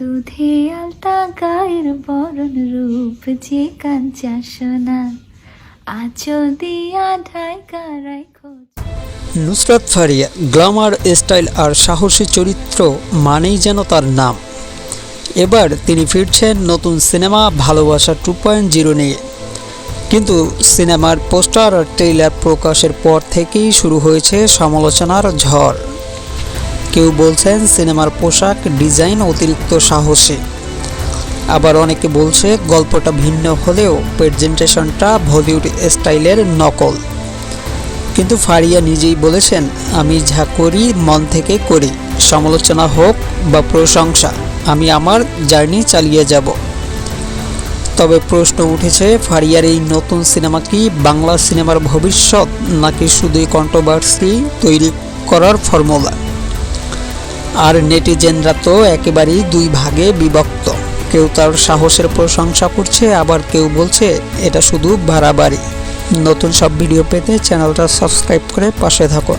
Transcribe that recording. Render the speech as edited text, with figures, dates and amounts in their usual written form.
দুধে আলতা গায়ের বরণ রূপ যে কাঞ্চা সোনা আঁচল দিয়া ঢাইকা রাইখো। নুসরাত ফারিয়া গ্ল্যামার, স্টাইল আর সাহসী চরিত্র মানেই যেন তার নাম। এবার তিনি ফিরছেন নতুন সিনেমা ভালোবাসা 2.0 নিয়ে। কিন্তু সিনেমার পোস্টার আর ট্রেইলার প্রকাশের পর থেকেই শুরু হয়েছে সমালোচনার ঝড়। কেউ বলছেন সিনেমার পোশাক ডিজাইন অতিরিক্ত সাহসী, আবার অনেকে বলছে গল্পটা ভিন্ন হলেও প্রেজেন্টেশনটা বলিউড স্টাইলের নকল। কিন্তু ফারিয়া নিজেই বলেছেন, আমি যা করি মন থেকে করি, সমালোচনা হোক বা প্রশংসা, আমি আমার জার্নি চালিয়ে যাব। তবে প্রশ্ন উঠেছে, ফারিয়ার এই নতুন সিনেমা কি বাংলা সিনেমার ভবিষ্যৎ, নাকি শুধুই কন্ট্রোভার্সি তৈরি করার ফর্মুলা? আর নেটিজেনরা তো একেবারেই দুই ভাগে বিভক্ত। কেউ তার সাহসের প্রশংসা করছে, আবার কেউ বলছে এটা শুধু বাড়াবাড়ি। নতুন সব ভিডিও পেতে চ্যানেলটা সাবস্ক্রাইব করে পাশে থাকুন।